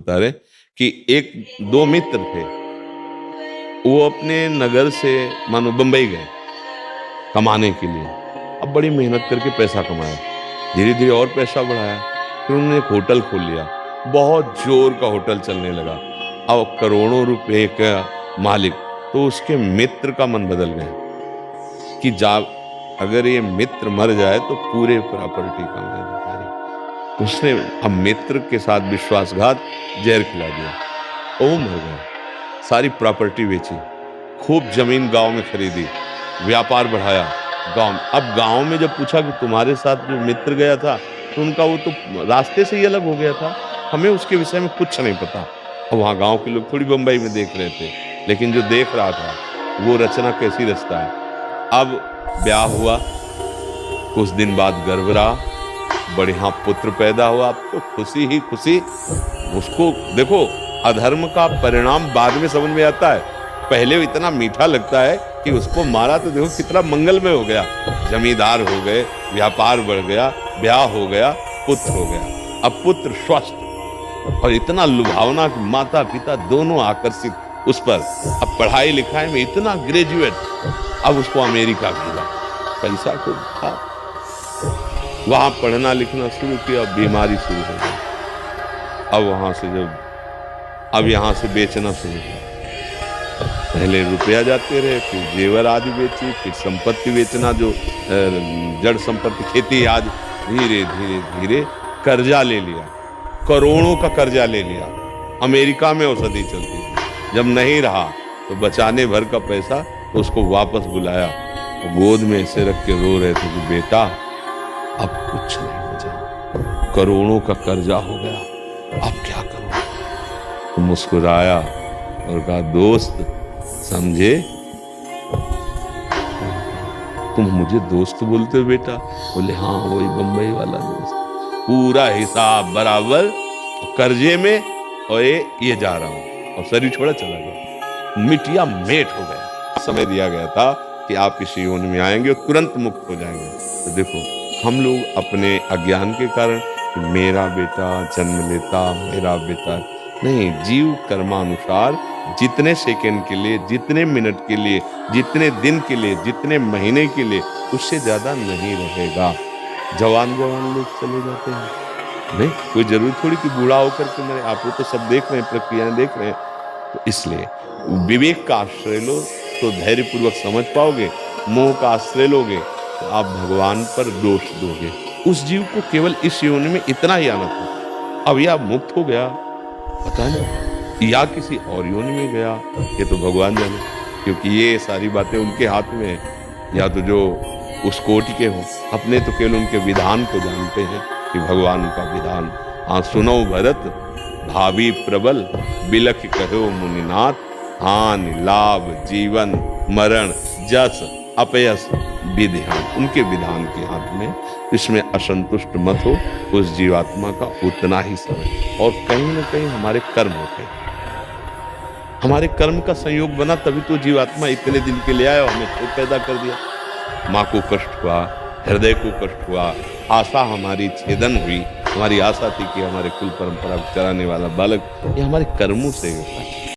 बता रहे कि एक दो मित्र थे, वो अपने नगर से मानो बंबई गए कमाने के लिए। अब बड़ी मेहनत करके पैसा कमाया, धीरे धीरे और पैसा बढ़ाया, फिर उन्होंने एक होटल खोल लिया। बहुत जोर का होटल चलने लगा। अब करोड़ों रुपए का मालिक। तो उसके मित्र का मन बदल गया कि जा अगर ये मित्र मर जाए तो पूरे प्रॉपर्टी का मैं अधिकारी। उसने अब मित्र के साथ विश्वासघात, जहर खिला दिया और वो मर गया। सारी प्रॉपर्टी बेची, खूब जमीन गांव में खरीदी, व्यापार बढ़ाया गांव। अब गांव में जब पूछा कि तुम्हारे साथ जो मित्र गया था, तो उनका वो तो रास्ते से ही अलग हो गया था, हमें उसके विषय में कुछ नहीं पता। और वहां गांव के लोग थोड़ी बंबई में देख रहे थे, लेकिन जो देख रहा था वो रचना कैसी रचता है। अब ब्याह हुआ, कुछ दिन बाद गर्भ रहा, बढ़िया पुत्र पैदा हुआ। अब तो खुशी ही खुशी। उसको देखो, अधर्म का परिणाम बाद में समझ में आता है, पहले इतना मीठा लगता है कि उसको मारा तो देखो कितना मंगलमय हो गया। जमींदार हो गए, व्यापार बढ़ गया, ब्याह हो गया, पुत्र हो गया। अब पुत्र स्वस्थ और इतना लुभावना कि माता पिता दोनों आकर्षित उस पर। अब पढ़ाई लिखाई में इतना ग्रेजुएट, अब उसको अमेरिका भेजा, पैसा खूब था, वहां पढ़ना लिखना शुरू किया, बीमारी शुरू हो गई। अब वहां से अब यहां से बेचना शुरू किया। पहले रुपया जाते रहे, फिर जेवर आदि बेची, फिर संपत्ति बेचना, जो जड़ संपत्ति खेती आदि। धीरे धीरे धीरे कर्जा ले लिया, करोड़ों का कर्जा ले लिया। अमेरिका में औषधि चलती थी, जब नहीं रहा तो बचाने भर का पैसा तो उसको वापस बुलाया। गोद में ऐसे रख के रो रहे थे कि बेटा अब कुछ नहीं बचा, करोड़ों का कर्जा हो गया, अब क्या करूं। तो मुस्कुराया और कहा, दोस्त समझे, तुम मुझे दोस्त बोलते हो बेटा? बोले हाँ, वही बंबई वाला दोस्त, पूरा हिसाब बराबर, कर्जे में, और ये जा रहा हूं। और शरीर छोड़ा चला गया, मिटिया मेट हो गया। समय दिया गया था कि आप इस योनि में आएंगे और तुरंत मुक्त हो जाएंगे। तो देखो, हम लोग अपने अज्ञान के कारण मेरा बेटा जन्म लेता, मेरा बेटा नहीं, जीव कर्मानुसार जितने सेकंड के लिए, जितने मिनट के लिए, जितने दिन के लिए, जितने महीने के लिए, उससे ज्यादा नहीं रहेगा। जवान लोग चले जाते हैं, नहीं कोई जरूरी थोड़ी कि बूढ़ा होकर के मरे। आप तो सब देख रहे हैं, प्रक्रियाएं देख रहे हैं। तो इसलिए विवेक का आश्रय लो तो धैर्य पूर्वक समझ पाओगे, मोह का आश्रय लोगे तो आप भगवान पर दोष दोगे। उस जीव को केवल इस योनि में इतना ही आना था। अब यह मुक्त हो गया, पता नहीं, या किसी और योनि में गया, ये तो भगवान जाने, क्योंकि ये सारी बातें उनके हाथ में है। या तो जो उस कोटि के हो, अपने तो केवल उनके विधान को जानते हैं कि भगवान का विधान। हाँ सुनो भरत, भावी प्रबल, बिलख कहो मुनिनाथ, हानि लाभ जीवन मरण जस अपयस विधान, उनके विधान के हाथ में। इसमें असंतुष्ट मत हो, उस जीवात्मा का उतना ही समय। और कहीं ना कहीं हमारे कर्म होते हैं, हमारे कर्म का संयोग बना, तभी तो जीवात्मा इतने दिन के लिए आया और हमें तो पैदा कर दिया। माँ को कष्ट हुआ, हृदय को कष्ट हुआ, आशा हमारी छेदन हुई। हमारी आशा थी कि हमारे कुल परंपरा को चलाने वाला बालक, ये हमारे कर्मों से होता है।